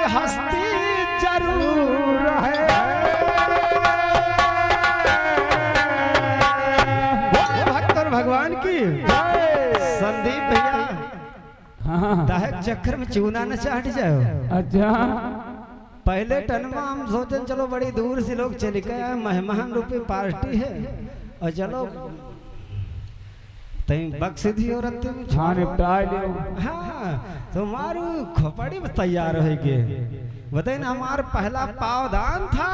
हस्ती जरूर है। बोले भक्त और भगवान की संदीप भैया दाहक चक्कर में चूना न चाट जाओ। अच्छा पहले टनमा हम सोचे चलो बड़ी दूर से लोग चले गए, मेहमान रूपी पार्टी है और चलो तई बक्सीधी औरत हाँ निपटा लियो। हाँ तो मारू खोपड़ी में तैयार हो गए। बताइए ना हमारा पहला पावदान था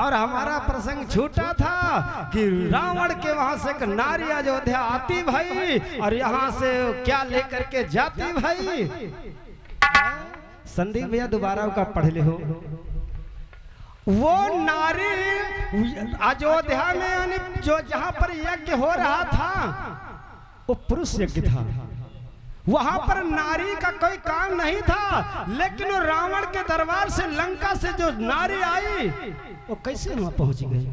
और हमारा प्रसंग छूटा था कि रावण के वहां से एक नारी अयोध्या आती भाई और यहाँ से क्या लेकर के जाती भाई। संदीप भैया दोबारा का पढ़ ले हो। वो नारी अयोध्या में यानी जो जहां पर यज्ञ हो रहा था वो पुरुष यज्ञ था। वहां पर नारी का कोई काम नहीं था, लेकिन वो रावण के दरबार से लंका से जो नारी आई वो कैसे वहां पहुंच गई,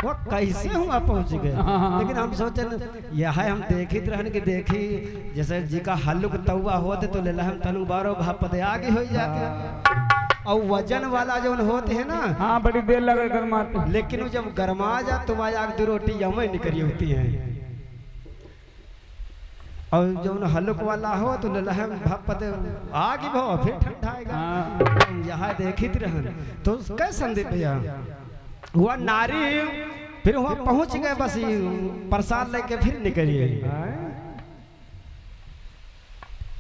वो कैसे वहां पहुंच गए। लेकिन हम सोचे यह हम देखी रहन की देखी जैसे जी का हल्लुक तौवा होते तो ले हम तनु बारो भापदे आगे हो जाते और वजन वाला जो होते हैं ना हाँ बड़ी देर लगे गरमाते, लेकिन वो जब गरमा जा तो आग दो रोटी यमे निकली होती हैं और जो हल्लुक वाला हो तो लहम भापते आगे भो फिर ठंडा आएगा। यहाँ देखी रहन तो कैसे संदीप भैया हुआ नारी फिर वहां पहुंच गए, बस प्रसाद लेके फिर निकलिए।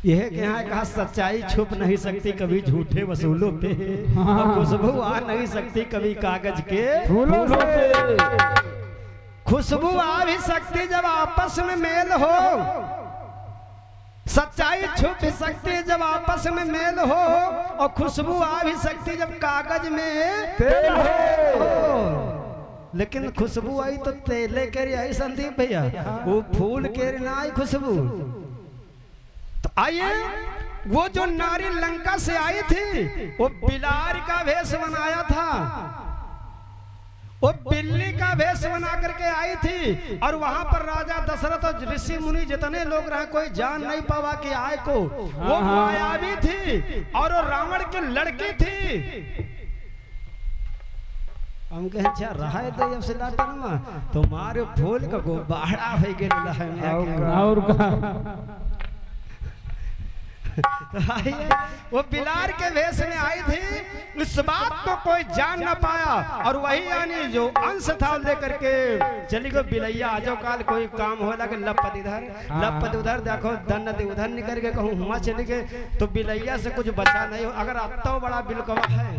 यह कि यहाँ कहा सच्चाई छुप नहीं सकती कभी झूठे वसूलों पे, और खुशबू आ नहीं सकती कभी कागज के फूलों से। खुशबू आ भी सकती जब आपस में मेल हो, सच्चाई छुप भी सकती जब आपस में मेल हो, और खुशबू आ भी सकती जब कागज में तेल हो। लेकिन खुशबू आई तो तेले के आई संदीप भैया, वो फूल के ना आई खुशबू। तो आइए वो जो नारी लंका से आई थी वो बिलार का वेश बनाया था, वो बिल्ली का वेश बना करके आई थी और वहां पर राजा दशरथ और ऋषि मुनि जितने लोग रहे कोई जान नहीं पावा कि आए को वो मायावी थी और वो रावण की लड़की थी। हम कहे अच्छा रहा है तो से लाटनमा तो मारे फूल का गुब्बारा हो गया और तो आइए वो बिलार के वेश में आई थी, इस बात को कोई जान ना पाया और वही यानी जो अंश था लेकर के चली गई बिलैया। आजो काल कोई काम हो लगे लपत इधर लपत उधर, देखो दन नदी उधर निकल के कहूँ हुआ चली गए तो बिलैया से कुछ बचा नहीं हो। अगर अत्तो बड़ा बिलकवा है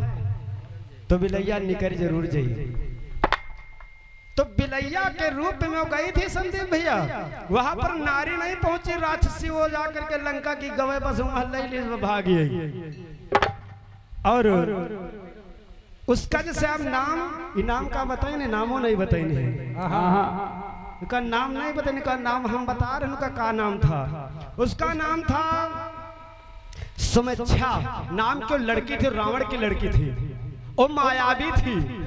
तो बिलैया निकल जरूर जाइए। तो बिलैया के रूप में वो गई थी संदीप भैया, वहां पर नारी नहीं पहुंची राक्षसी, वो जाकर के लंका की गवे बस भागी और उसका जैसे आप नाम इनाम का बताए ना, नामों नहीं बताए उनका नाम नहीं बताए, उनका नाम हम बता रहे उनका का नाम था। उसका नाम था सुमेच्छा नाम की लड़की थी, रावण की लड़की थी, वो मायावी थी।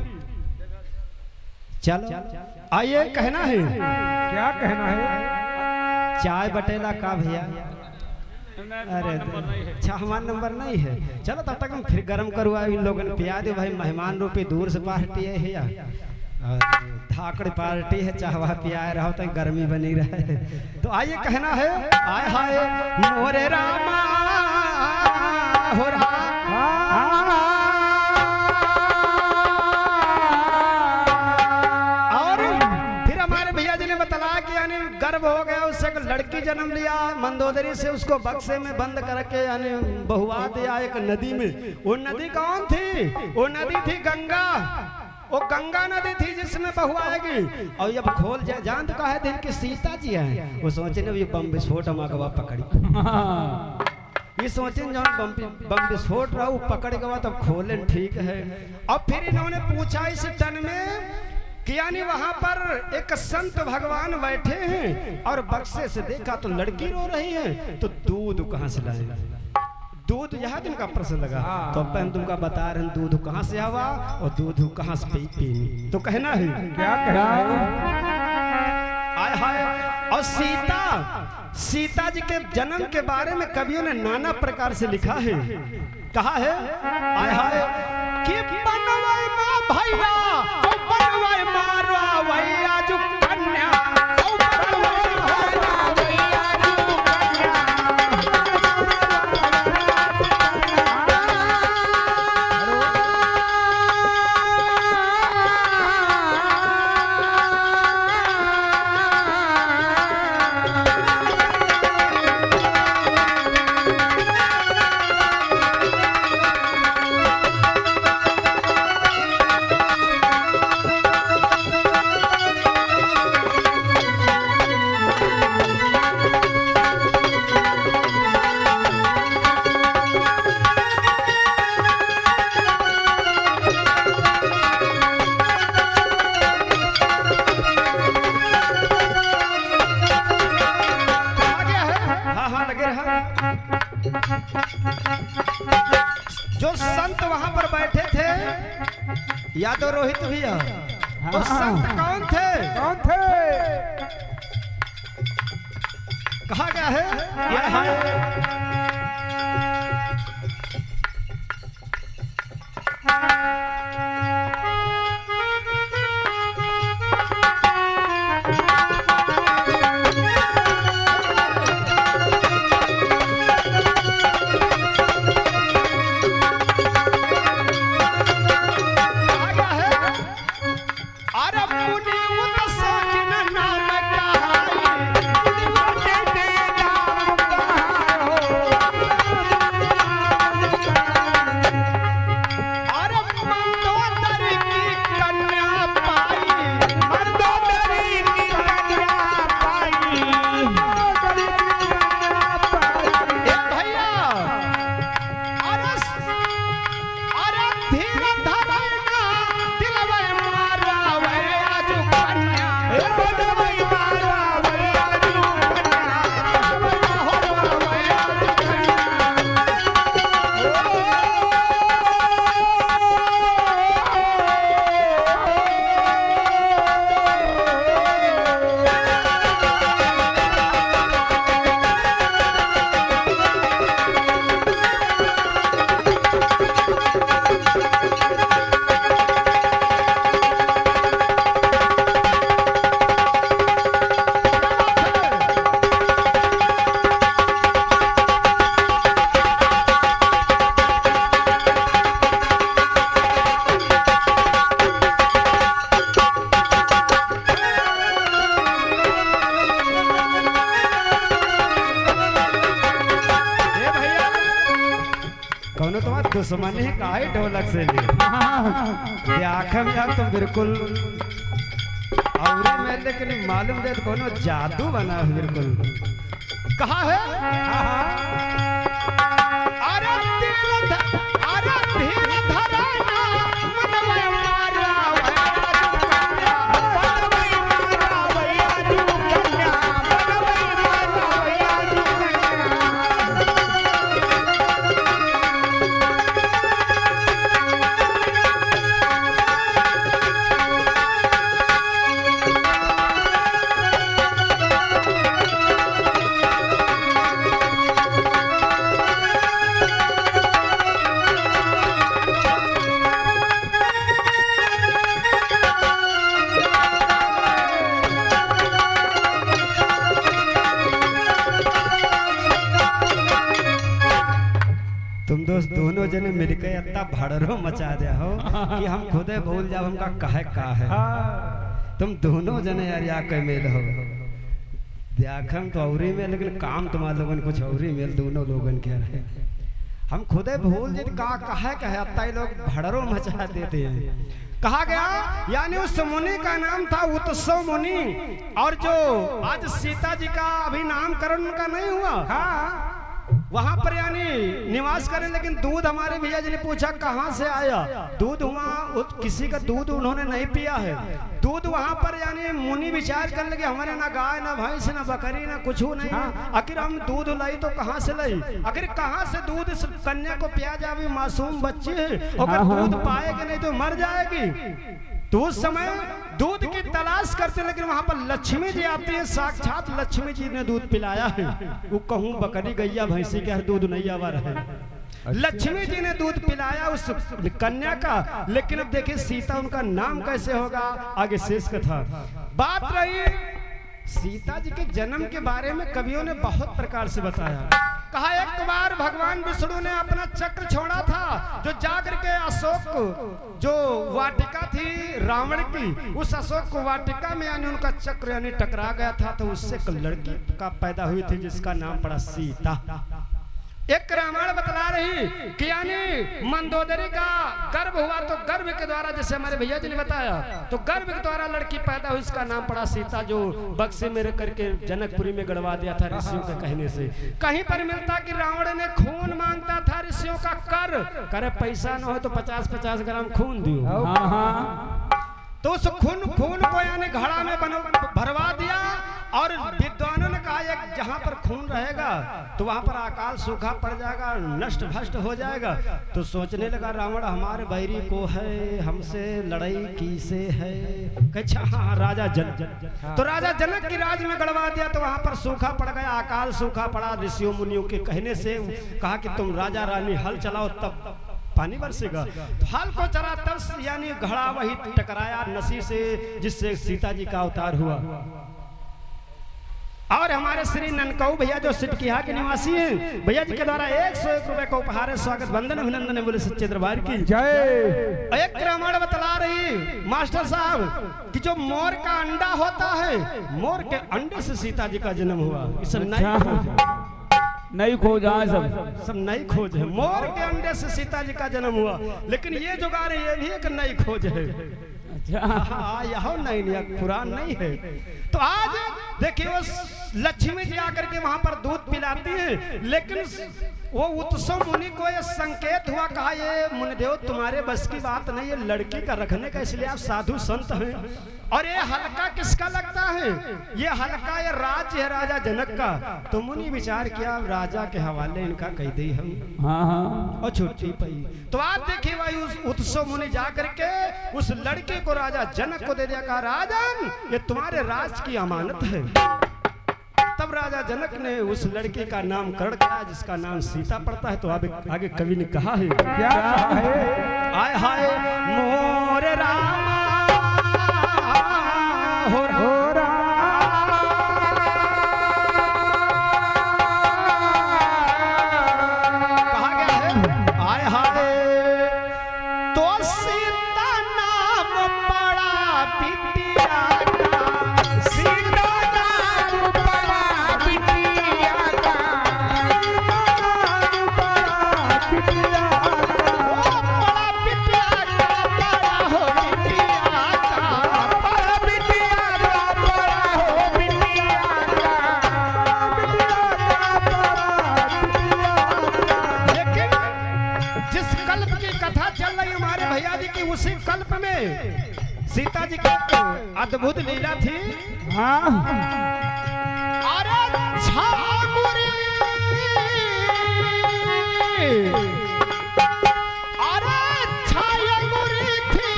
चलो आइए कहना है, क्या कहना है? चाय बटेला का भैया? अरे अच्छा हमारा नंबर नहीं है, चलो तब तक हम फिर गर्म करवा इन लोगों ने पिया दे भाई। मेहमान रूपी दूर से पार्टी है या धाकड़ पार्टी है, चाहवा पिया रहो तो गर्मी बनी रहे। तो आइए कहना है आय हाय मोरे रामा हो रहा। गर्भ हो गया, उससे एक लड़की जन्म लिया, मंदोदरी से उसको बक्से में बंद करके यानी बहुआ दिया एक नदी में। वो नदी कौन थी? वो नदी थी गंगा, वो गंगा नदी थी जिसमें बहुआएगी। और जब खोल जाए जान तो कहा दिन की सीता जी है, वो सोचे ना ये बम विस्फोट हम अगवा पकड़ी, ये सोचे जब बम विस्फोट रहा पकड़ गवा तब खोले ठीक है। और फिर इन्होंने पूछा इस टन में कि यानी वहां पर एक संत भगवान बैठे हैं और बक्से से देखा तो लड़की रो रही है, तो दूध कहाँ से लाए? दूध यह तुमका प्रश्न लगा तो अपन तुमका बता रहे दूध कहाँ से आवा और दूध कहाँ से पीनी। तो कहना है क्या कहना है? आय हाय और सीता जी के जन्म के बारे में कवियों ने नाना प्रकार से लिखा है। कहा है आय हाय कि बनवाई मां भैया ओ बनवाई मारवा भैया जो कन्या ओ बनवाई मारवा भैया जो कन्या। जो संत वहां पर बैठे थे यादव रोहित भैया, वो संत कौन थे? कौन थे? कहा गया है दुश्मनी का ही ढोलक से ले आखिर में तो बिल्कुल और मैं लेकिन मालूम दे कोनो जादू बना है बिल्कुल। कहा है अरे धीर धराना मनवा मारा तुम दोनों जने मिलकर इतना भड़रो मचा दे हो कि हम खुदे भूल जाओ हमका कहे का है। तुम दोनों जने यार या कह मेल हो देखम तो औरी में, लेकिन काम तुम्हारे लोगन कुछ औरी मेल दोनों लोगन के रहे। हम खुदे भूल जित का कहे इतना ही लोग भड़रो मचा देते हैं। कहा गया यानी उस मुनि का नाम था उत्सव मुनि, और जो आज सीता जी का अभी नामकरण उनका नहीं हुआ वहां पर यानी निवास करें, लेकिन दूध हमारे भैया जी ने पूछा कहां से आया दूध, वहां किसी का दूध उन्होंने नहीं पिया है। दूध वहां पर यानी मुनि विचार कर लगे हमारे ना गाय ना भैंस ना बकरी ना कुछ नहीं है, आखिर हम दूध लाई तो कहाँ से लाई, आखिर कहाँ से दूध इस कन्या को पिया जाए, मासूम बच्ची है, अगर दूध पाएगी नहीं तो मर जाएगी। तो उस समय दूध की तलाश करते, लेकिन वहां पर लक्ष्मी जी आती है, साक्षात लक्ष्मी जी ने दूध पिलाया है। वो कहूँ बकरी गैया भैंसी के दूध नहीं आवा रहे, लक्ष्मी जी ने दूध पिलाया उस कन्या का। लेकिन अब देखिए सीता उनका नाम कैसे होगा, आगे शेष कथा। बात रही सीता जी के जन्म के बारे में कवियों ने बहुत प्रकार से बताया। कहा एक बार भगवान विष्णु ने अपना चक्र छोड़ा था, जो जाकर के अशोक जो वाटिका थी रावण की, उस अशोक वाटिका में यानी उनका चक्र यानी टकरा गया था, तो उससे एक लड़की का पैदा हुई थी जिसका नाम पड़ा सीता। एक रामायण बतला रही कि यानी मंदोदरी का गर्भ हुआ, तो गर्भ के द्वारा जैसे हमारे भैया जी ने बताया, तो गर्भ के द्वारा लड़की पैदा हुई, इसका नाम पड़ा सीता, जो बक्से में रख करके जनकपुरी में गड़वा दिया था ऋषियों के कहने से। कहीं पर मिलता कि रावण ने खून मांगता था ऋषियों का, करे पैसा न हो तो 50-50 ग्राम खून दियो। तो उस खून को यानी घड़ा में भरवा दिया, और विद्वानों ने कहा एक जहां पर खून रहेगा तो वहां पर अकाल सूखा पड़ जाएगा, नष्ट भ्रष्ट हो जाएगा। तो सोचने लगा रावण हमारे बैरी को है, हमसे लड़ाई की से है। अच्छा हाँ राजा जनक, तो राजा जनक की राज में गड़वा दिया, तो वहां पर सूखा पड़ गया, अकाल सूखा पड़ा। ऋषियों मुनियों के कहने से कहा कि तुम राजा रानी हल चलाओ तब पानी बरसेगा। हल को चला तब यानी घड़ा वही टकराया नसी से, जिससे सीता जी का अवतार हुआ। और हमारे श्री ननकऊ भैया जो सिटकिया के निवासी हैं, भैया जी के द्वारा 101 रुपए का उपहार है, स्वागत वंदन अभिनंदन बोले सच्चे दरबार की जय। एक रामायण बतला रही मास्टर साहब कि जो मोर का अंडा होता है, मोर के अंडे से सीता जी का जन्म हुआ। इस नई खोज सब नई खोज है, मोर के अंडे से सीता जी का जन्म हुआ। लेकिन ये जुगाड़ ये भी एक नई खोज है, यह नहीं पुरान नहीं है। तो आज देखिए वो लक्ष्मी जी आकर के वहां पर दूध पिलाती है, लेकिन वो उत्सव मुनि को ये संकेत हुआ, कहा ये मुनिदेव तुम्हारे बस की बात नहीं, ये लड़की का रखने का, इसलिए आप साधु संत हैं। और ये हल्का किसका लगता है, ये हल्का ये राज्य है राजा जनक का। तो मुनि विचार किया राजा के हवाले इनका कह दी हम, और छुट्टी पाई। तो आप देखिए भाई उस उत्सव मुनि जाकर के उस लड़के को राजा जनक को दे दिया, कहा राजन ये तुम्हारे राज की अमानत है। तब राजा जनक ने उस लड़के का नामकरण किया जिसका नाम सीता पड़ता है। तो आगे कवि ने कहा है क्या है, आय हाय मोर रामा हो रा कहा गया है आय हाय तो सीता नाम पड़ा बिटिया का, सीता नाम पड़ा बिटिया का, बिटिया का बड़ा बिटिया का बड़ा हो बिटिया का, बड़ा बिटिया का बड़ा हो बिटिया का। लेकिन जिस कल्प की कथा चल रही हमारे भैया जी की, उसी कल्प में सीता जी की अद्भुत लीला थी। अरे छामुरी अरे छामुरी थी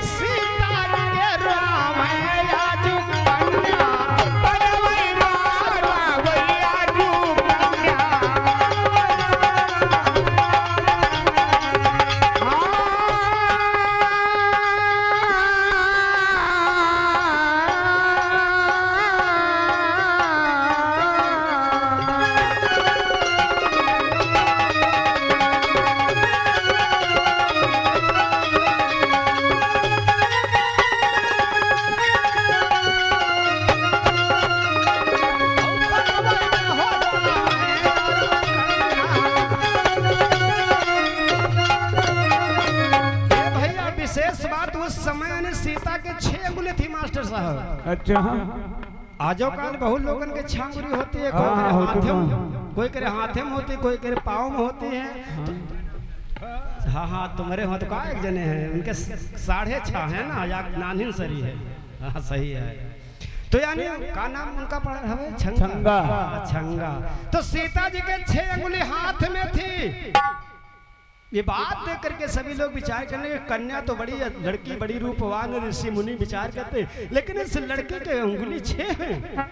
सीता के राम आजू कन्या, परवई मारा वैया जू कन्या। विशेष बात उस समय सीता के 6 अंगुली थी मास्टर साहब। अच्छा आजो काल बहुत लोगन के 6 अंगुली होती है, कोई करे हाथे में होती, कोई करे पाँव में होती है। हाँ हाँ तुम्हारे वहाँ तो का एक जने हैं, उनके 6.5 है ना, या नानी सरी है। हाँ सही है। तो यानी का नाम उनका पड़ा है छंगा। छंगा। तो सीता जी के 6 अंगुली हाथ में थी। ये बात देख करके सभी लोग विचार करने के कन्या तो बड़ी, लड़की बड़ी रूपवान, ऋषि मुनि विचार करते, लेकिन इस लड़की के अंगुली 6 हैं।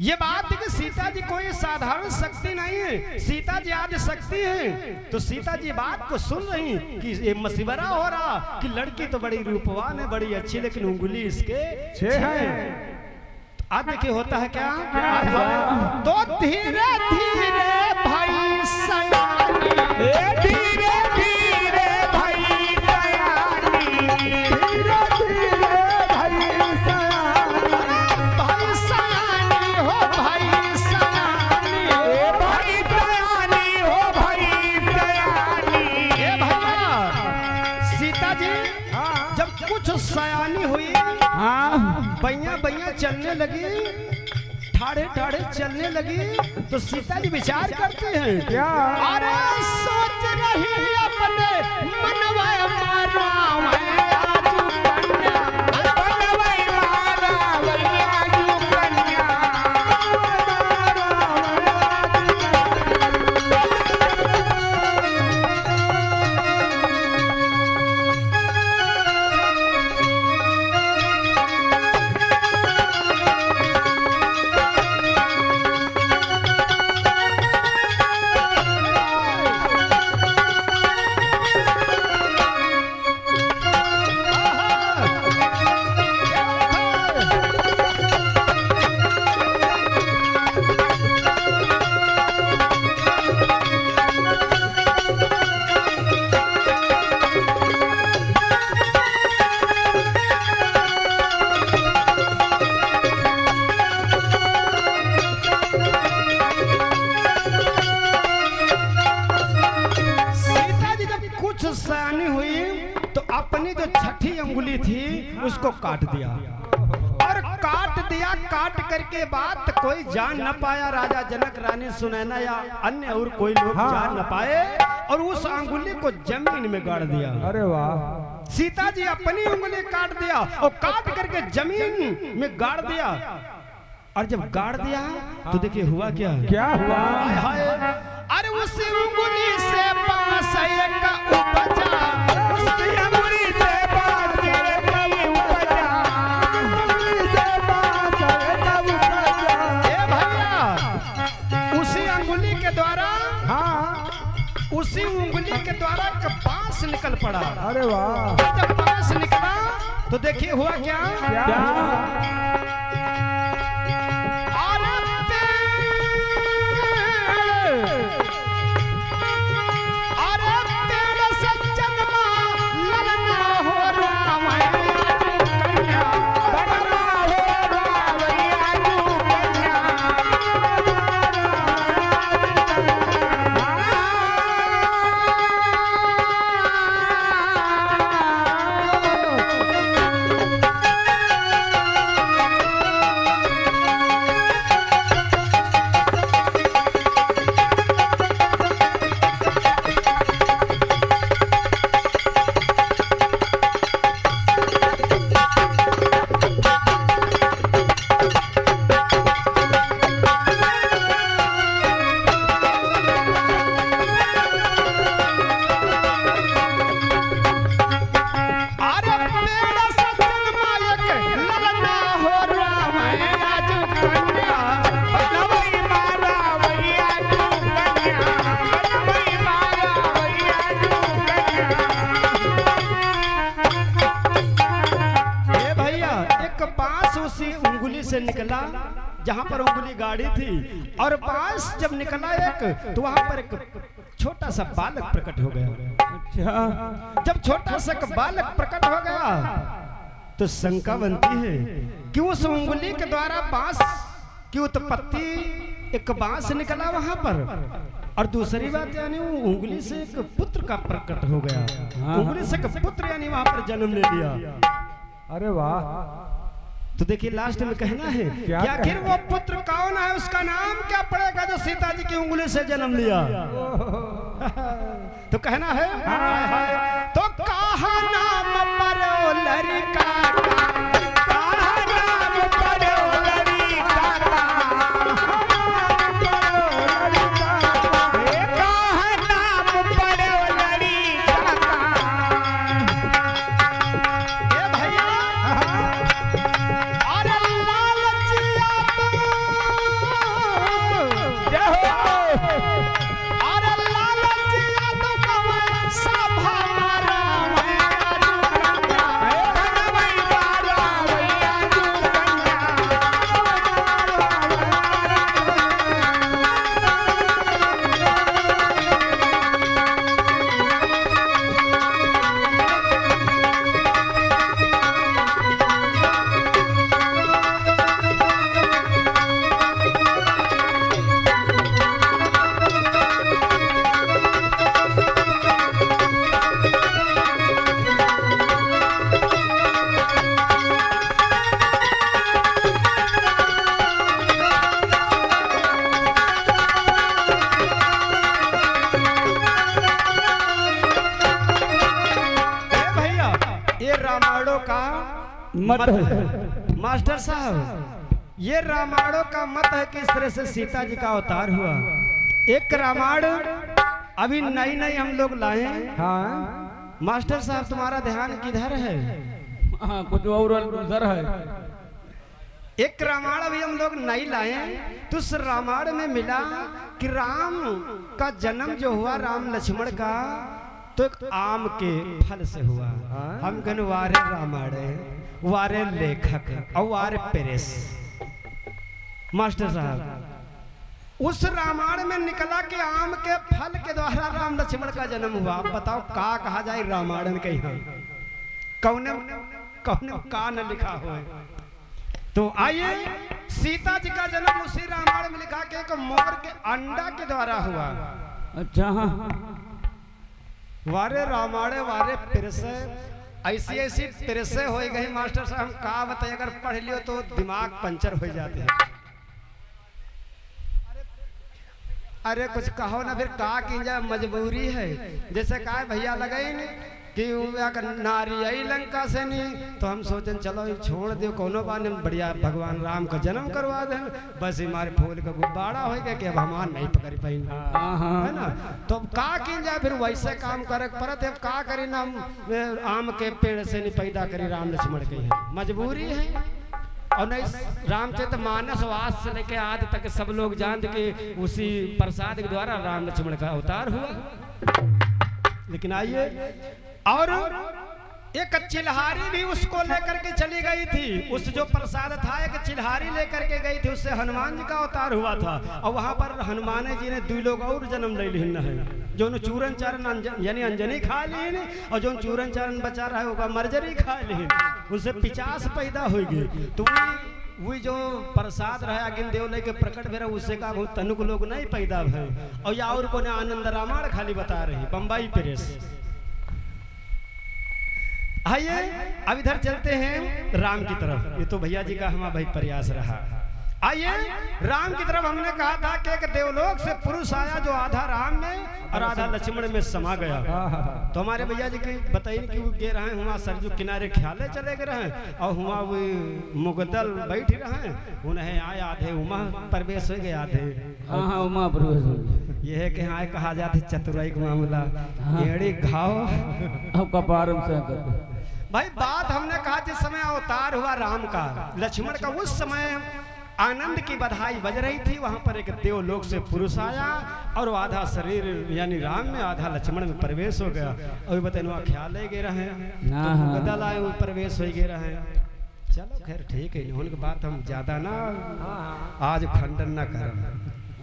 ये बात है कि सीता जी कोई साधारण शक्ति नहीं है, सीता जी आदि शक्ति है। तो सीता जी बात को सुन रही कि ये मशवरा हो रहा कि लड़की तो बड़ी रूपवान है, बड़ी अच्छी, लेकिन उंगली इसके 6 है। आज देखिए होता है क्या, तो धीरे धीरे भाई सयानी, धीरे धीरे भाई सयानी, धीरे धीरे भाई सयानी, भाई सयानी हो भाई सयानी, भाई सयानी हो भाई सयानी। ये भैया सीता जी जब कुछ सयानी हुई, हाँ बैया बैया चलने लगी, ठाड़े ठाड़े चलने लगी, तो सीता जी विचार करते हैं क्या? अरे सोच रही अपने मनवा मारा आजू कन्या, बनवई मारा आजू कन्या। सयानी हुई तो अपनी जो छठी अंगुली थी उसको काट दिया, और काट दिया। काट करके बात कोई जान न पाया, राजा जनक, रानी सुनैना या अन्य और कोई लोग जान न पाए, और उस अंगुली को जमीन में गाड़ दिया। अरे वाह। सीता जी अपनी उंगली काट दिया और काट करके जमीन में गाड़ दिया। और जब गाड़ दिया तो देखिए हुआ क्या, क्या हुआ? हाय हाय, अरे उसी उंगली से बांस एक उपजा, उसी अंगुली से बांस एक उपजा, अंगुली से बांस एक उपजा। ए भैया उसी अंगुली के द्वारा, हाँ उसी उंगली के द्वारा बांस निकल पड़ा। अरे वाह। जब बांस निकला तो देखिए हुआ क्या, से निकला जहां पर उंगली गाड़ी थी, और पास जब निकला एक तो वहां पर एक छोटा सा बालक प्रकट हो गया। अच्छा। जब छोटा सा बालक प्रकट हो गया तो शंका बनती है कि उस उंगली के द्वारा बांस की उत्पत्ति, एक बांस निकला वहां पर, और दूसरी बात यानी उंगली से एक पुत्र का प्रकट हो गया। उंगली से एक पुत्र यानी वहां पर जन्म ले लिया। अरे वाह। तो देखिए लास्ट में कहना है कि आखिर वो पुत्र कौन है, उसका नाम क्या पड़ेगा जो सीता जी की उंगली से जन्म लिया। तो कहना है तो कहा नाम पर लड़का का का मत है। मास्टर साहब, ये रामायणों का मत है कि इस तरह से सीता जी का अवतार हुआ। एक रामायण अभी नई नई हम लोग लाए हैं। हाँ मास्टर साहब, तुम्हारा ध्यान किधर है? हाँ, कुछ और उधर है। एक रामायण अभी हम लोग नहीं लाए हैं, तो उस रामायण में मिला कि राम का जन्म जो हुआ राम लक्ष्मण का, तो एक आम के फल से हुआ। हम कहने वारे रामायण, वारे लेखक और वारे पेरेस। मास्टर साहब, उस रामायण में निकला कि आम के फल के द्वारा राम लक्ष्मण का जन्म हुआ। अब बताओ का कहा जाए रामायण के यहाँ? कौन कौन का न लिखा हो? तो आइए, सीता जी का जन्म उसी रामायण में लिखा कि एक मोर के अंडा के द्वारा हुआ। अच्छा। वारे रामायण वारे पिरसे, ऐसी ऐसी पिरसे हो गई मास्टर साहब, हम का बताइए, अगर पढ़ लियो तो दिमाग पंचर हो जाते हैं। अरे कुछ कहो ना, फिर का की जाए, मजबूरी है। जैसे कहा भैया लगे कि नारी आई लंका से नहीं, तो हम सोचें चलो छोड़ दो, कोनो बात नहीं, बढ़िया भगवान राम का जन्म करवा दें, बस हमारे फूल का गुब्बारा हो गया कि अब हमार नहीं पकड़ पाई, है ना। तो अब का की जाए, फिर वैसे काम करे परत। अब का करी ना, आम के पेड़ से नहीं पैदा करी राम लक्ष्मण के, मजबूरी है। और नहीं, रामचरित मानस वास से लेके आज तक सब लोग जानते कि उसी प्रसाद के द्वारा राम लक्ष्मण का अवतार हुआ। लेकिन आइए, और एक चिल्हारी भी उसको लेकर के चली गई थी। उस जो प्रसाद था, एक चिल्हारी लेकर के गई थी, उससे हनुमान जी का अवतार हुआ था। और वहां पर हनुमान जी ने 2 लोग और जन्म ले लिन है, जो चूरन चारण यानी अंजनी खा लीन, और जो चूरन चारण बचा रहा है वो मर्जरी खा लीन, उससे 50 पैदा हो गई। तो वही जो प्रसाद रहा अगिन देव लेके प्रकट भेरा, उससे का तनुक लोग नहीं पैदा भय। और या और को ने आनंद रामायण खाली बता रही बम्बई प्रेस। आइए, अब इधर चलते हैं राम की तरफ। ये तो भैया जी का हमारा भाई प्रयास रहा। आइए, राम की तरफ हमने कहा था कि एक देवलोक से पुरुष आया जो आधा राम में और आधा लक्ष्मण में समा गया। तो हमारे भैया जी की बताइए कि वो गे रहे हुआ सरजू किनारे ख्याले चले गए रहे, और हुआ वो मुगदल बैठ रहे, उन्हें आए आधे उमा प्रवेश हो गए आधे। हाँ, उमा प्रवेश। ये है कि हाँ कहा जाते चतुराई का मामला, एड़ी घाव अब कपारम से कर। भाई बात हमने कहा जिस समय अवतार हुआ राम का, लक्ष्मण का, उस समय आनंद की बधाई बज रही थी। वहां पर एक देवलोक से पुरुष आया और वो आधा शरीर यानी राम में आधा लक्ष्मण में प्रवेश हो गया। और बताए ख्याल गे रहे बदल आए, वो प्रवेश हो गए रहे। चलो खैर ठीक है, उनकी बात हम ज्यादा ना आज खंडन ना करें।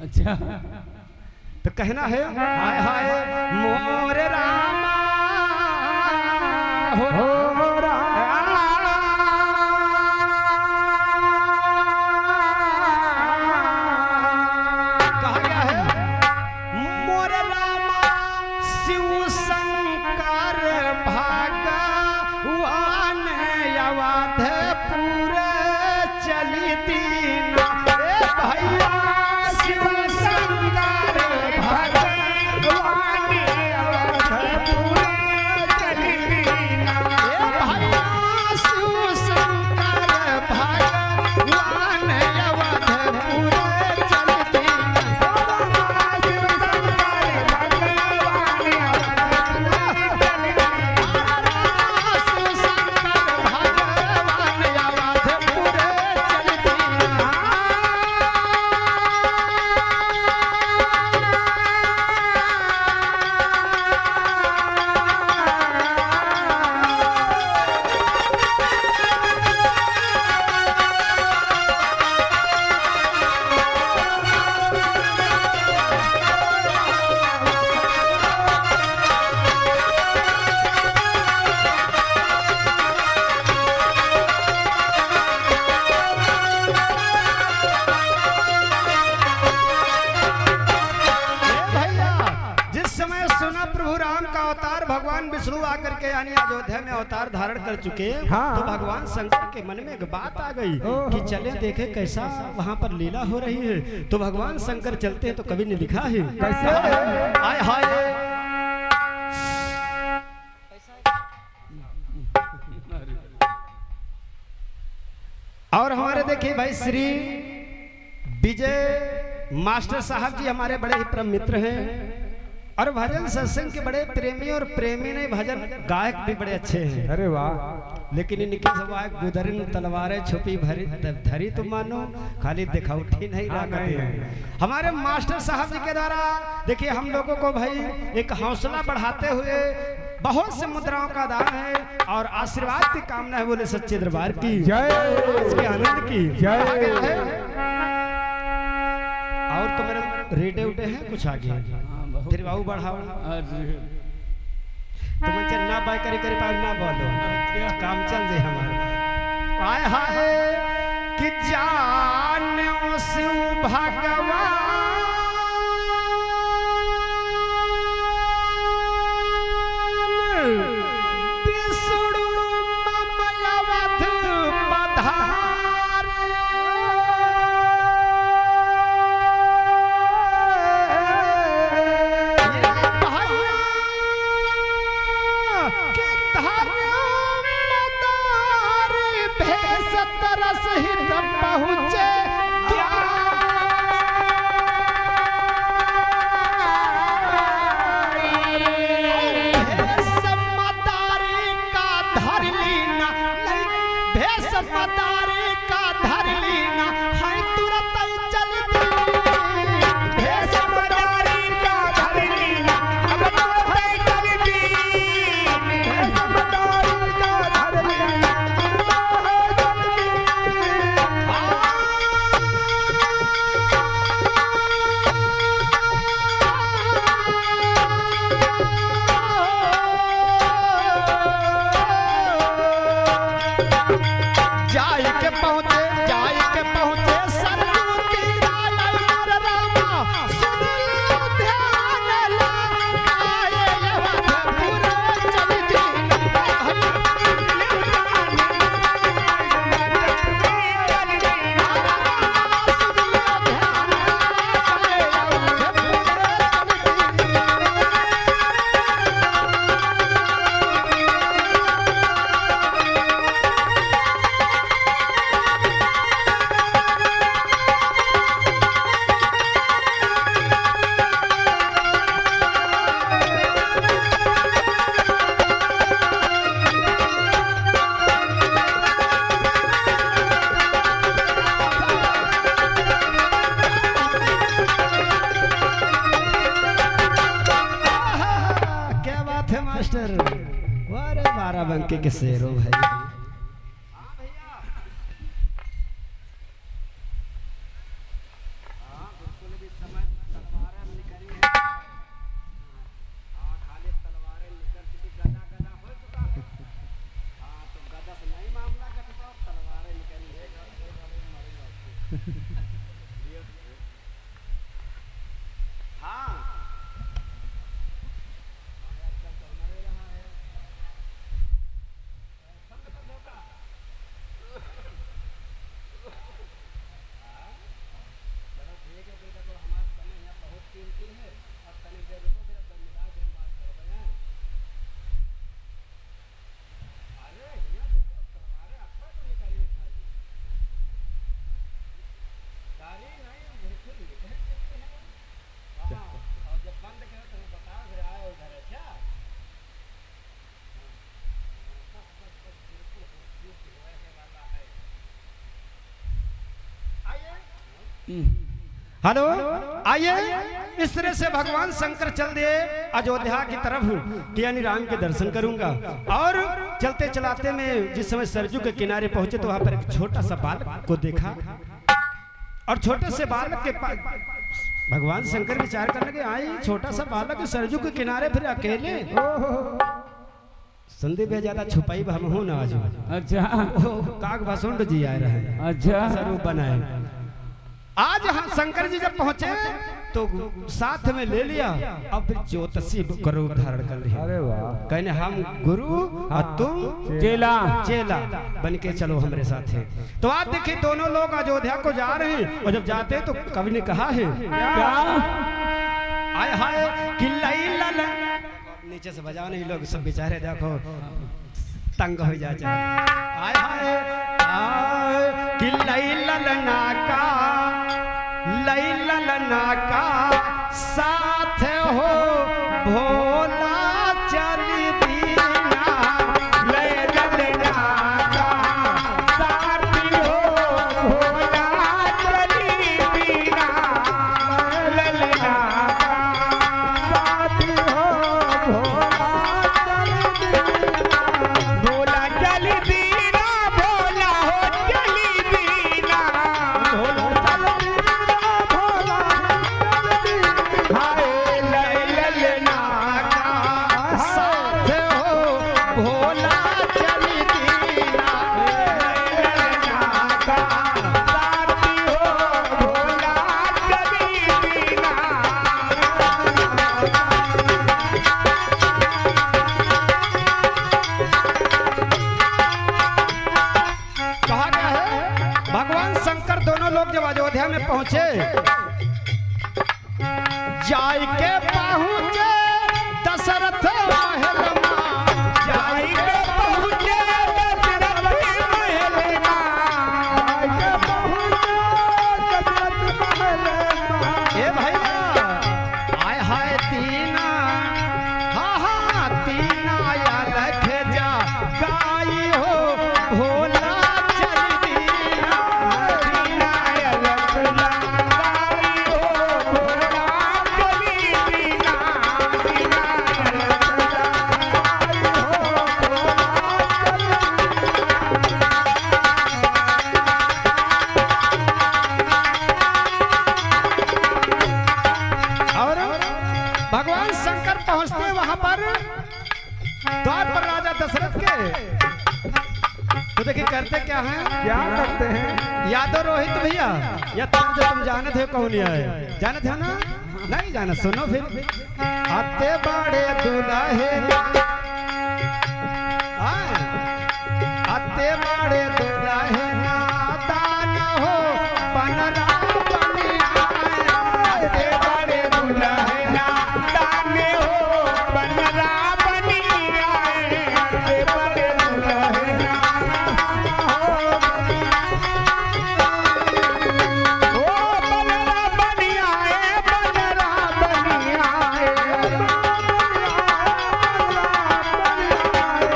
अच्छा, तो कहना है हाय हाय मोर रामा हो अयोध्या में अवतार धारण कर चुके। हाँ। तो भगवान शंकर के मन में एक बात आ गई कि चले देखे कैसा वहाँ पर लीला हो रही है। तो भगवान शंकर चलते हैं तो कवि ने लिखा है कैसे आय हाय देखिए भाई श्री विजय मास्टर साहब जी हमारे बड़े ही परम मित्र हैं और भजन सत्संग के बड़े प्रेमी और प्रेमी नहीं भजन गायक भी बड़े अच्छे हैं। अरे वाह। लेकिन इनके सब गुदरिन तलवारें छुपी भरी धरी तो मानो खाली दिखावटी नहीं रहा। हमारे मास्टर साहब जी के द्वारा देखिए हम लोगों को भाई एक हौसला बढ़ाते हुए बहुत से मुद्राओं का दान है और आशीर्वाद की कामना है। बोले सच्चे दरबार की जय, इसके आनंद की जय। और तो मेरे रेडे उठे हैं कुछ आगे फिर बाबू बढ़ाओ तो मन ना बाय करे करे पार ना बोलो काम चल जाए हमारे। आय हाय कि जान उस भगवान बिसुड़ु ममयावध पधार पहुँचे समदारी का धर लीना समदारी का धर लीना है तुरंत चल दी समदारी का धर लीना अब तुरंत चल दी समदारी का धर लीना बाराबंकी के शेरों भाई हेलो आइए इस तरह से भगवान शंकर चल दिए अयोध्या की तरफ कि यानी राम के दर्शन करूंगा। और चलते चलाते में जिस समय सरजू के किनारे पहुंचे तो वहां पर एक छोटा सा बालक को देखा और छोटे से बालक के भगवान शंकर विचार करने लगे आई छोटा सा बालक सरजू के किनारे फिर अकेले संदीप ज्यादा छुपाई हम हूं ना आज। अच्छा काग भसुंड जी आए रहे अच्छा स्वरूप बनाए। आज हम शंकर जी जब पहुंचे तो साथ में ले लिया अब फिर ज्योतिषी का रूप धारण कर लिया। अरे वाह। कहने हम गुरु और तुम चेला चेला बन के चलो हमारे साथ है। तो आप देखिए दोनों लोग अयोध्या को जा रहे हैं और जब जाते हैं तो कवि ने कहा है क्या आय हाय कि लैला नीचे से बजाओ नहीं लोग सब बेचारे देखो तंग हो जाए आय हाय कि लई ललना का साथ हो भोला चली दीना लई ललना का साथ हो भोला चली दीना ललना का साथ हो भोला चली दीना भोला चली दीना भोला हो चली दीना भोला हाय लई ललना का साथ हो भोला चली दीना ललना का साथ हो भोला चली दीना कहा गया है भगवान शंकर दोनों लोग जब अयोध्या में पहुंचे जाय के पहुंचे दशरथ महल मां जाय के पहुंचे दशरथ महल मां जाय के पहुंचे दशरथ महल मां ए भैया आय हाय तीना हा तीना या लख जा गाई हो भोला चल दीना तीना या लख जा गाई हो भोला चली दीना तीना या लख जा गाई हो और भगवान शंकर पहुंचते वहां पर द्वार पर राजा दशरथ के तो देखिए करते क्या हैं क्या करते हैं? यादव रोहित भैया या तुम जो तुम जानते हो कौन है जानते हो ना नहीं जाना सुनो फिर आते बड़े दुल्हे आते बड़े दुल्हे नादान हो बनरा बनी आते बड़े दुल्हे नादान हो बनरा बनी आए आते बड़े दुल्हे नादान हो ओ बनरा बनी आए बनरा बनी आए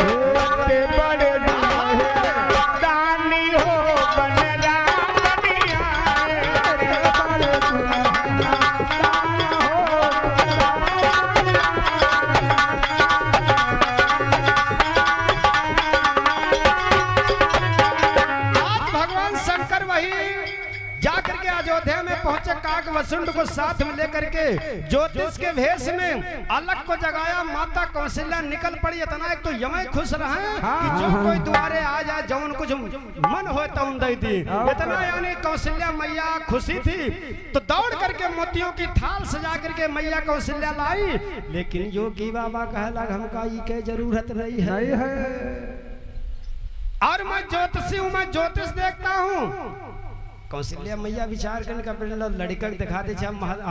होते बड़े दानी हो बनरा बनी आए बड़े आज भगवान शंकर वही जाकर के अयोध्या में पहुंचे काक वसुंड को साथ में लेकर के ज्योतिष के भेष में अलग को जगाया माता कौशल्या निकल पड़ी इतना एक तो यमय खुश रहे कि जो कोई द्वारे आ जाए जौन कुछ मन हो तो दे दी इतना यानी कौशल्या मैया खुशी थी तो दौड़ करके मोतियों की थाल सजा करके मैया कौशल्या लाई लेकिन योगी बाबा कहला हमका ई के जरूरत नहीं है नहीं है। और मैं ज्योतिषी हूँ मैं ज्योतिष देखता हूँ कौशल्या मैया विचार करने का लड़का के दिखा दे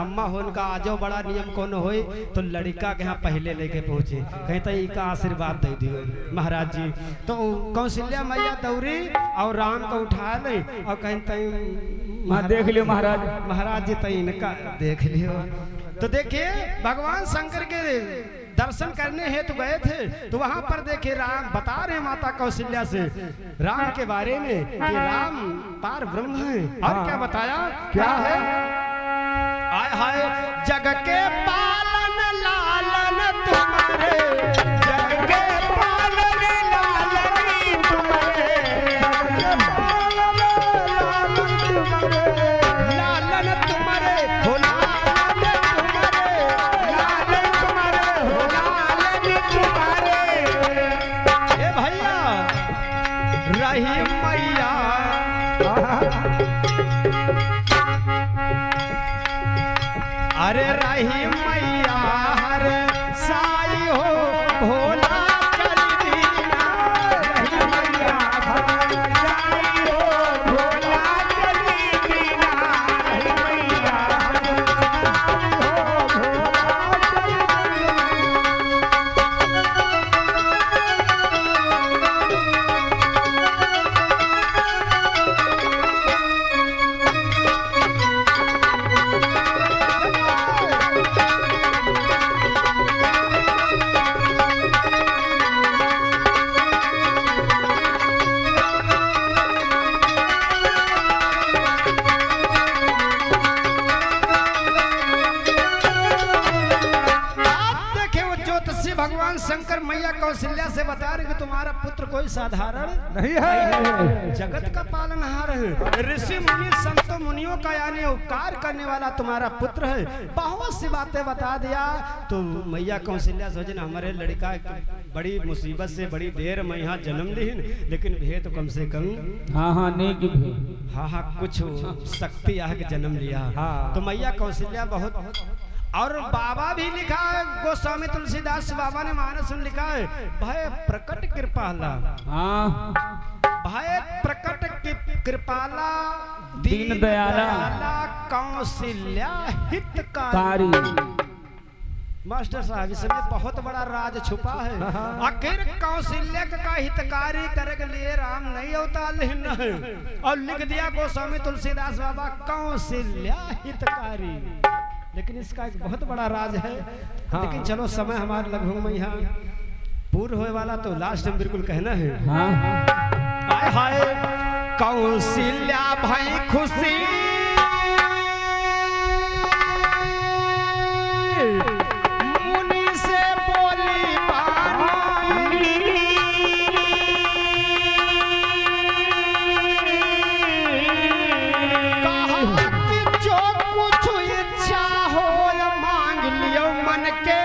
अम्मा हो उनका आजो बड़ा नियम कौन हो तो लड़का के यहाँ पहले लेके पहुंचे कहीं तो इनका आशीर्वाद दे दियो महाराज जी तो कौशल्या मैया दौड़ी और राम को उठा ले और कहीं तई देख लियो महाराज महाराज जी तई इनका देख लियो तो देखिए भगवान शंकर के दर्शन करने हेतु गए थे तो वहां पर देखे राम बता रहे माता कौशल्या से राम के बारे में कि राम पार ब्रह्म है और क्या बताया क्या है आय हाय जग के पालन लालन तुम्हारे जग के पालन लालन तुम्हारे लालन तुम्हारे हो लालन तुम्हारे हो लालन तुम्हारे ए भैया रही मैया अरे रही मैया हर साई हो भोला चल दीना रही मैया हर साई हो भोला चल दीना रही मैया हर साई हो भोला चल दीना भगवान शंकर मैया कौशल्या से बता रहे कि तुम्हारा पुत्र कोई साधारण नहीं है। जगत का पालनहार है, ऋषि मुनि संतों मुनियों का यानी उपकार करने वाला तुम्हारा पुत्र है। बहुत सी बातें बता दिया तो मैया कौशल्या सोचना हमारे लड़का बड़ी मुसीबत से बड़ी देर में यहाँ जन्म लीन, लेकिन भेद कम से कम हाँ नहीं कि हाँ कुछ शक्ति आ के जन्म लिया। तो मैया कौशल्या बहुत, और बाबा भी लिखा है, गोस्वामी तुलसीदास बाबा ने मानस में लिखा है, भय प्रकट कृपाला, हाँ भय प्रकट कृपाला दीन दयाला कौशल्या हितकारी। मास्टर साहब इसमें बहुत बड़ा राज छुपा है। आखिर कौशल्या का हितकारी करे के लिए राम नहीं होता लेकिन है, और लिख दिया गोस्वामी तुलसीदास बाबा कौशल्या हितकारी। लेकिन इसका एक बहुत बड़ा राज है। लेकिन चलो समय हमारे लगभग में यहाँ पूर्ण होने वाला, तो लास्ट में बिल्कुल कहना है हाय हाय कौशल्या भाई खुशी मुनि से बोली बानी, कहा कि जो कुछ इच्छा हो मांग लियो मन के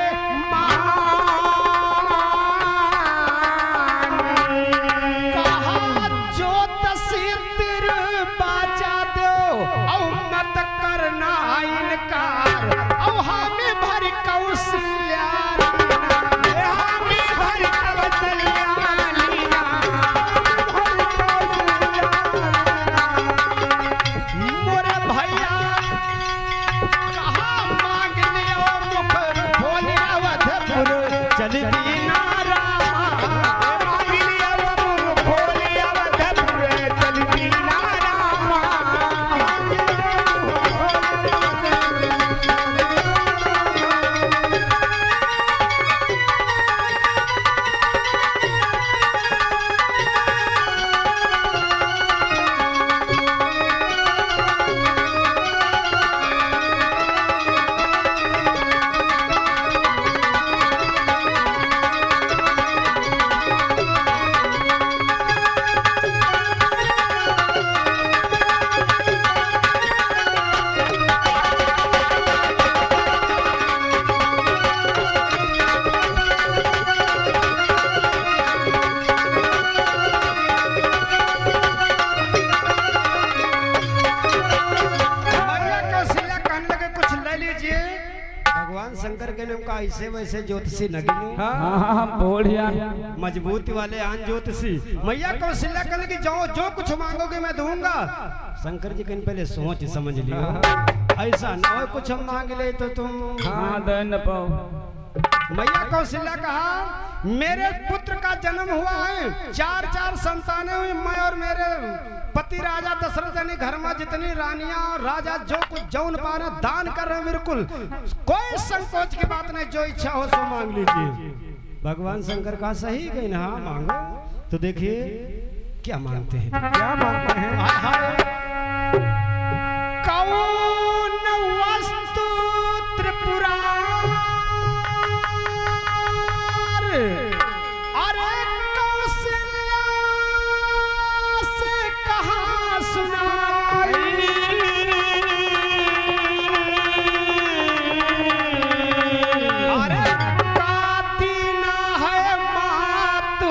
शंकर के नाम का ऐसे वैसे ज्योतिषी नगिनी बढ़िया मजबूती वाले आन ज्योतिषी। मैया कौशल्या कहने की जो जो कुछ मांगोगे मैं दूंगा। शंकर जी कहीं पहले सोच समझ लियो, ऐसा ना हो कुछ हम मांग ले तो तुम दे न पाओ। मैया कौशल्या कहा मेरे पुत्र का जन्म हुआ है, चार संतानें हुई, मैं और मेरे पति राजा दशरथ ने घर में जितनी रानियां और राजा जो कुछ जौन पाना दान कर रहे हैं, बिल्कुल कोई संकोच की बात नहीं, जो इच्छा हो सो मांग लीजिए। भगवान शंकर का सही गई ना, मांगो। तो देखिए क्या मांगते हैं, क्या मांगते हैं। कौन वस्तु त्रिपुरा अरे कौशल्या से कहा सुनाई, अरे काती ना है मात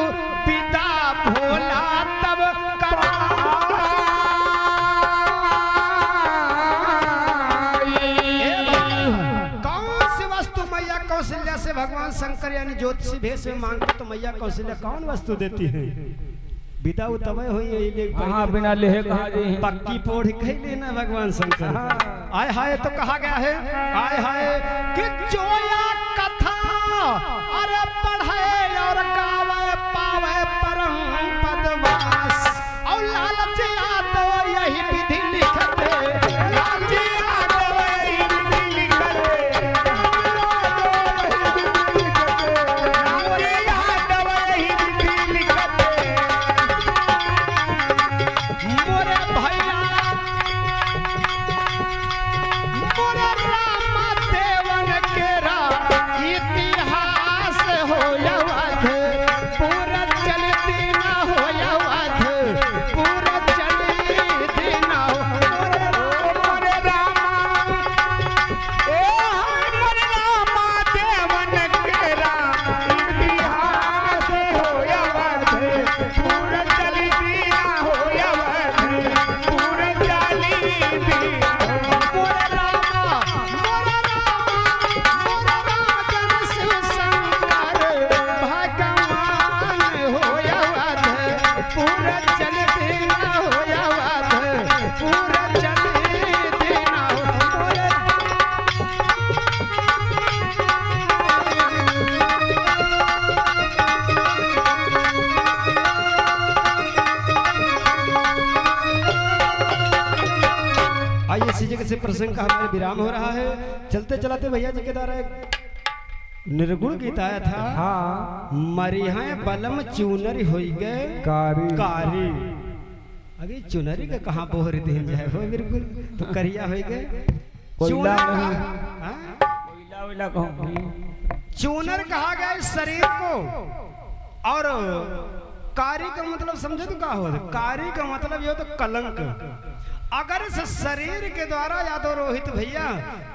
पिता भोला तब करा। कौशल्या से भगवान शंकर यानी ज्योतिषी भेष में मांगते तो मैया कौशल्या कौन वस्तु देती है? विदा उतवे हुई बिना लेहे कहा जी पक्की पोढ़ कह लेना भगवान शंकर। आय हाय तो कहा गया है आय हाय कि जोया कथा अरे पढ़े और गावे पावे परम पदवास, और लालच यादव यही विधि लिखते, लालच यादव यही विधि लिखते, इतिहास हो या प्रसंग का हमारे विराम हो रहा है। चलते चलाते भैया जी के द्वारा एक निर्गुण गीत आया था। हाँ मरिहाए बलम चुनरी होई गए कारी कारी। अभी चुनरी का कहाँ बोहर दिन जाए हो बिल्कुल, तो करिया होई गए कोयला चूनर नहीं। कहा- हाँ? कोयला वोयला कहूँ। चूनर कहा गया इस शरीर को, और कारी का मतलब समझे तो क्या हो, कारी का मतलब ये तो कलंक। अगर इस शरीर के द्वारा या तो रोहित भैया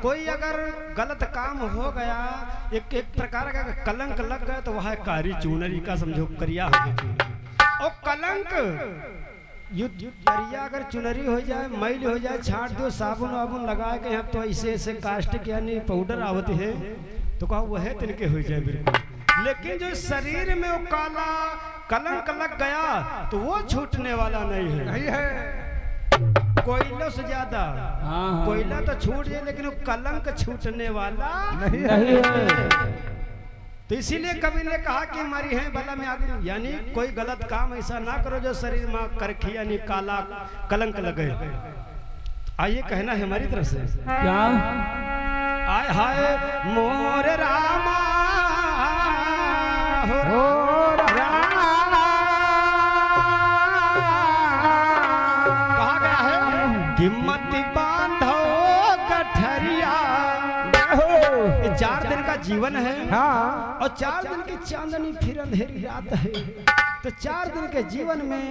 कोई अगर गलत काम हो गया, एक प्रकार का कलंक लग गया, तो वह है कारी चूनरी का, समझो करिया हो गया चूनरी। और कलंक युद्ध करिया अगर चुनरी हो जाए, मैल हो जाए, छाट दो साबुन वाबुन लगा के, यहाँ तो ऐसे ऐसे कास्टिक यानी पाउडर आवते है, तो कहा वह तिनके हो जाए बिल्कुल। लेकिन जो शरीर में वो काला कलंक लग गया तो वो छूटने वाला नहीं है, नहीं है। कोयलों से ज्यादा। हाँ। कोयला तो छूट जाए लेकिन वो कलंक छूटने वाला नहीं नहीं है। है। तो इसीलिए कवि ने कहा कि हमारी है बला में आगे, यानी कोई गलत काम ऐसा ना करो जो शरीर में करखी यानी काला कलंक लगे। आइए कहना है हमारी तरफ से, क्या आय हाय मोर रामा हो कहा गया है कि मत बांधो गठरिया। ये 4 दिन का जीवन है, हाँ और 4 दिन की चांदनी फिर अंधेरी रात है, तो 4 दिन के जीवन में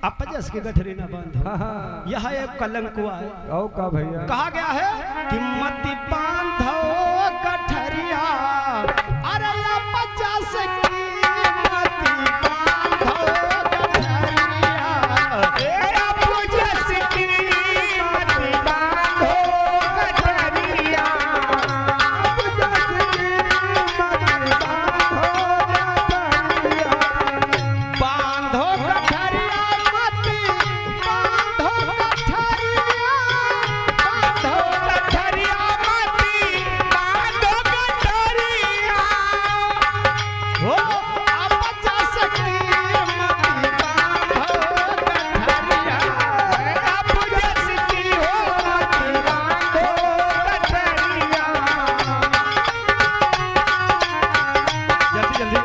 अपजस के गठरी न बांधो। हाँ। यह एक कलंक हुआ है। औ का भैया कहा गया है कि मत बांधो गठरिया, अरे अपजस की मत बांधो गठरिया, अपजस की मत बांधो गठरिया, बांधो गठरिया मत बांधो गठरिया, बांधो गठरिया मत बांधो गठरिया, हो अपजस की मत बांधो गठरिया। अपजस की हो मत बांधो गठरिया। जल्दी जल्दी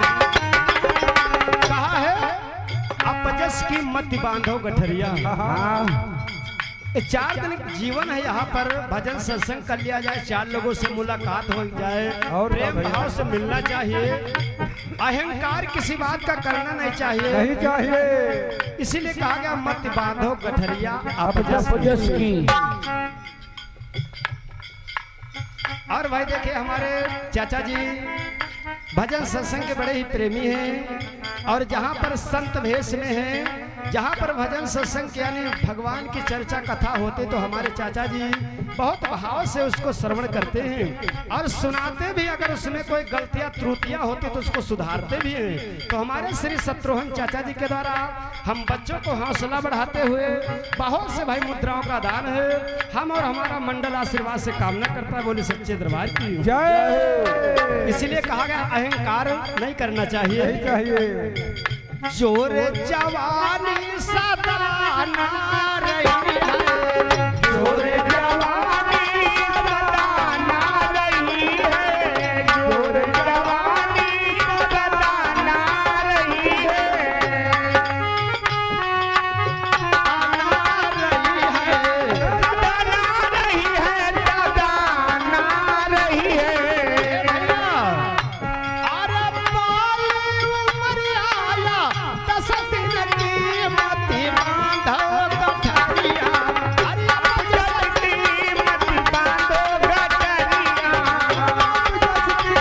कहा है अपजस की मत बांधो गठरिया। ये 4 दिन का जीवन है, यहाँ पर भजन सत्संग कर लिया जाए, 4 लोगों से मुलाकात हो जाए, और प्रेम भैया। भाव से मिलना चाहिए, अहंकार किसी बात का करना नहीं चाहिए। नहीं चाहिए। इसीलिए कहा गया मत बांधो गठरिया अपजस अपजस की। और भाई देखिए हमारे चाचा जी भजन सत्संग के बड़े ही प्रेमी हैं, और जहाँ पर संत भेष में हैं, जहाँ पर भजन सत्संग यानी भगवान की चर्चा कथा होती, तो हमारे चाचा जी बहुत भाव से उसको श्रवण करते हैं और सुनाते भी। अगर उसमें कोई गलतियाँ त्रुटियाँ होती तो उसको सुधारते भी हैं। तो हमारे श्री शत्रुघ्न चाचा जी के द्वारा हम बच्चों को हौसला बढ़ाते हुए बहुत से भाई मुद्राओं का दान है, हम और हमारा मंडल आशीर्वाद से कामना करता है। बोले सच्चे दरबार की जय। इसीलिए कहा गया अहंकार नहीं करना चाहिए। नहीं चाहिए। जोर जवानी सदा ना रही है, जोर जवानी सदा ना रही है, जोर जवानी सदा ना रही है, ना रही है। सदा ना रही है, सदा ना रही है। अरे बाली उमरिया दस दिन की मति बांधो गठरिया, अरे अपजस की मत बांधो गठरिया, अपजस की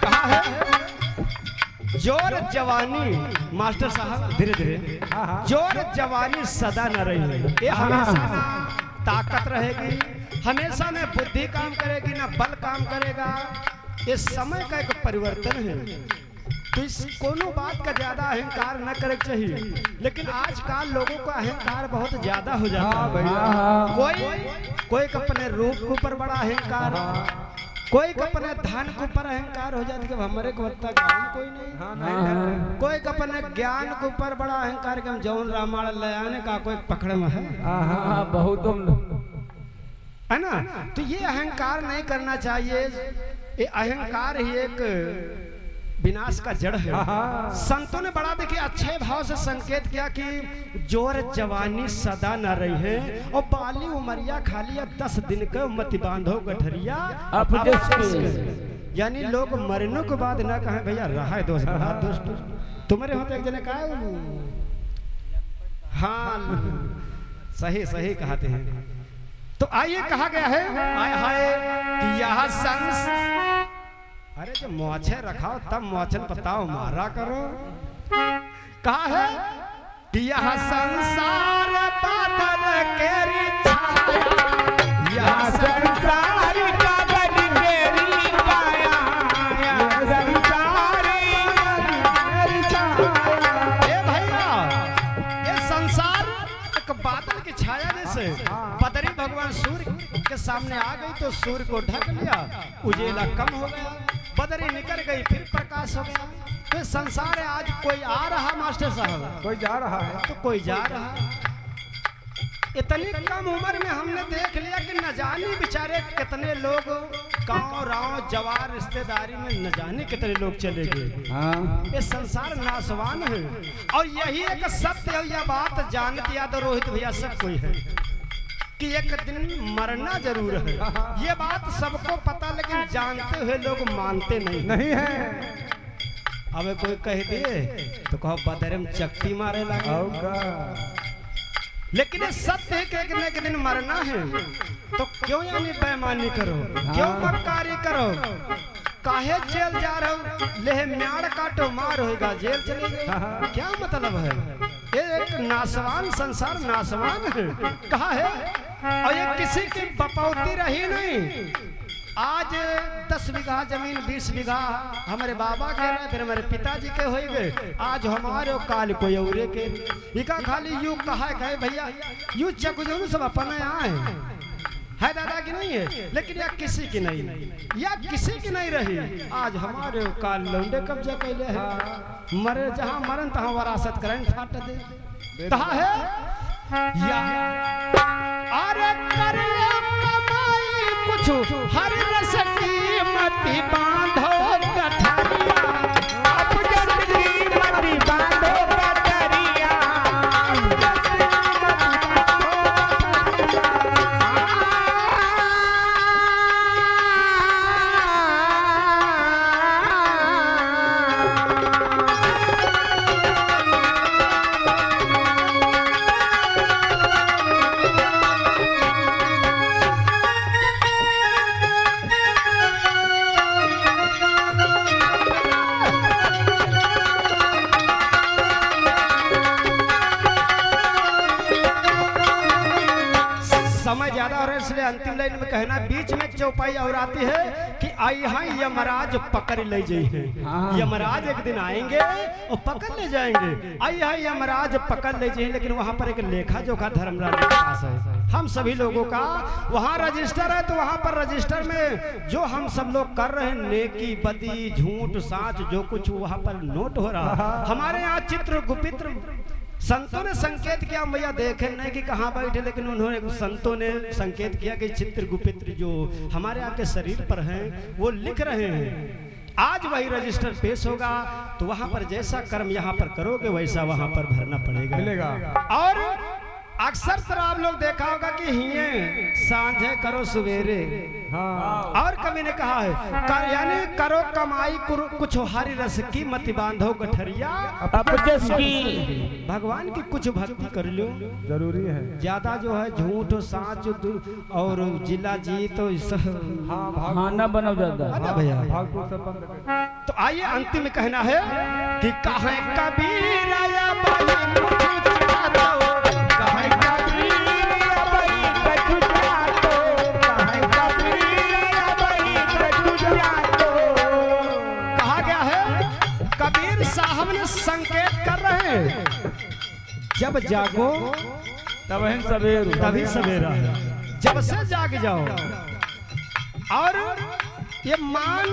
कहा है जोर जवानी मास्टर साहब धीरे धीरे, जोर जवानी सदा न रही, ये हमेशा ना ताकत रहेगी, हमेशा न बुद्धि काम करेगी, ना बल काम करेगा। ये समय का एक परिवर्तन है, तो इस कोनो बात का ज्यादा अहंकार न करे चाहिए। लेकिन आजकल लोगों का अहंकार बहुत ज्यादा हो जाता है। हाँ। कोई अपने रूप के ऊपर बड़ा अहंकार, कोई के अपने धन के ऊपर अहंकार हो जाता कि हमारे को बता काम कोई नहीं। हाँ। कोई के अपने ज्ञान के ऊपर बड़ा अहंकार कि हम जौन रामायण ले आने का कोई पकड़ में है। हाँ बहुत है ना। तो ये अहंकार नहीं करना चाहिए। ये अहंकार ही एक विनाश का जड़ है। संतों ने बड़ा देखिए अच्छे भाव से संकेत किया कि जोर जवानी सदा न रही है और बाली उमरिया खाली 10 दिन का मति बांधो गठरिया यानी लोग मरने के बाद ना कहें भैया रहा है दोस्त बड़ा दोस्त तुम्हारे होते एक जने कहा। हाँ सही सही कहते हैं। तो आइए कहा गया है आय हाय कि यह संस अरे जो मोछे रखाओ तब मोचन बताओ मारा करो। कहा है कि यह संसार बादल केरी छाया यह संसार बादल केरी छाया यह संसार केरी छाया। ए भैया ये संसार एक बादल की छाया जैसे बदरी भगवान सूर्य के सामने आ गई तो सूर्य को ढक लिया उजेला कम हो गया बदरी निकल गई फिर प्रकाश हो गया। तो संसार है आज कोई आ रहा मास्टर साहब कोई जा रहा है तो कोई जा रहा। इतनी कम उम्र में हमने देख लिया कि न जाने बेचारे कितने लोग गांव राव जवार रिश्तेदारी में न जाने कितने लोग चले गए। हाँ। ये संसार नासवान है और यही एक सत्य है। यह बात जानती याद रोहित भैया सब कोई है कि एक दिन मरना जरूर है। ये बात सबको पता लेकिन जानते हुए लोग मानते नहीं है। अब कोई कह दिए तो कहो बदरे में चक्की मारे लगे। लेकिन ये सत्य है कि एक दिन मरना है तो क्यों यानी बेईमानी करो क्यों मक्कारी करो काहे जेल जा रहे हो लेह म्याड़ काटो मार होगा जेल चले गए क्या मतलब है। ये एक नासवान संसार नासवान है। कहा है और ये किसी की बपौती रही नहीं। आज 10 बीघा जमीन 20 बीघा हमारे बाबा के रहे फिर हमारे पिताजी के हो गए आज हमारे काल कोई औरे के इका खाली यू कहा है भैया यू चकुजों सब अपने आए है दादा की नहीं है लेकिन या किसी की नहीं या किसी की नहीं रही। आज हमारे काल लौंडे कब्जा कैले है मरे जहाँ मरन तहाँ वरासत करें फाट दे। कहा है या अरे कर कमाई कुछ हर रस की मति बांधो गठरिया अब जल्दी मति बांधो गठरिया समय ज्यादा हो रहा है इसलिए अंतिम लाइन में कहना बीच में चौपाई और आती है कि आई हाँ यमराज पकड़ ले जाइए। यमराज एक दिन आएंगे और पकड़ ले जाएंगे। आई हाँ यमराज पकड़ ले जाइए लेकिन वहां पर एक लेखा जोखा धर्मराज के पास है हम सभी लोगों का वहां रजिस्टर है। तो वहां पर रजिस्टर में जो हम सब लोग कर रहे हैं नेकी बदी झूठ साच जो कुछ वहां पर नोट हो रहा। हमारे यहाँ चित्र गुपित्र संतों ने संकेत किया भैया देखे नहीं कि कहाँ बैठे लेकिन उन्होंने संतों ने संकेत किया कि चित्र गुपित्र जो हमारे यहाँ के शरीर पर हैं वो लिख रहे हैं। आज वही रजिस्टर पेश होगा तो वहां पर जैसा कर्म यहाँ पर करोगे वैसा वहां पर भरना पड़ेगा। और अक्सर तरह आप लोग देखा होगा कि हिये सांझे करो सवेरे। और कवि ने कहा है यानी करो कमाई कुछ हरी रस की मति बांधो गठरिया अपजस की भगवान की कुछ भक्ति कर लो जरूरी है। ज्यादा जो है झूठ साच और जिला जी तो खाना बनो ज्यादा भैया। फालतू सब बंद कर। तो आइए अंतिम में कहना है कि कहे कबीर या बलि साहब ने संकेत कर रहे हैं जब जागो तभी सवेरा है। जब से जाग जाओ और ये मान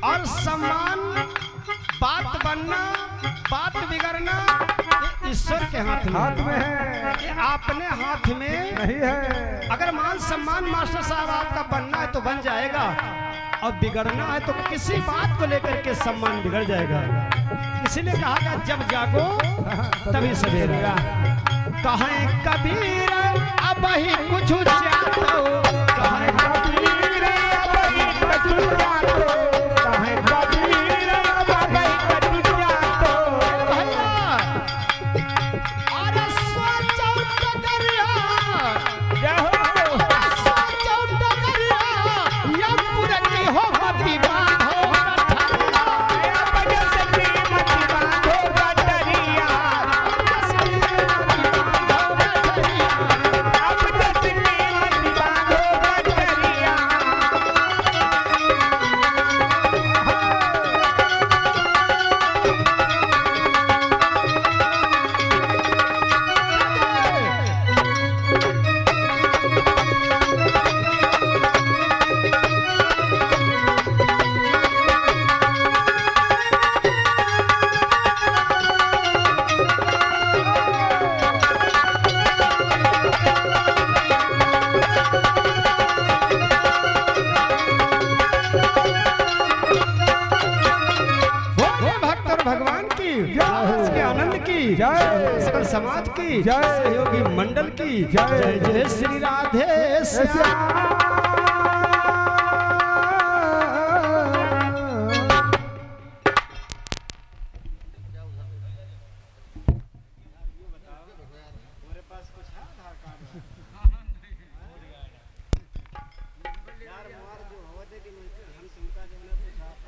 और सम्मान, बात बनना, बात बिगड़ना, ये ईश्वर के हाथ में है, ये अपने हाथ में नहीं है। अगर मान सम्मान मास्टर साहब आपका बनना है तो बन जाएगा, और बिगड़ना है तो किसी बात को लेकर के सम्मान बिगड़ जाएगा। इसीलिए कहा गया जब जागो तभी सवेरा। कहें कबीर अब ही कुछ जातो, कहें कबीर अब ही कुछ जातो, कहें कबीर अब ही कुछ जातो। अरे सोचो डगरिया, सोचो डगरिया, या पूरा की हो मती बांधो भगवान की इसके आनंद की जय, सकल समाज की जय, सहयोगी मंडल की जय, जय जय श्री राधे श्याम।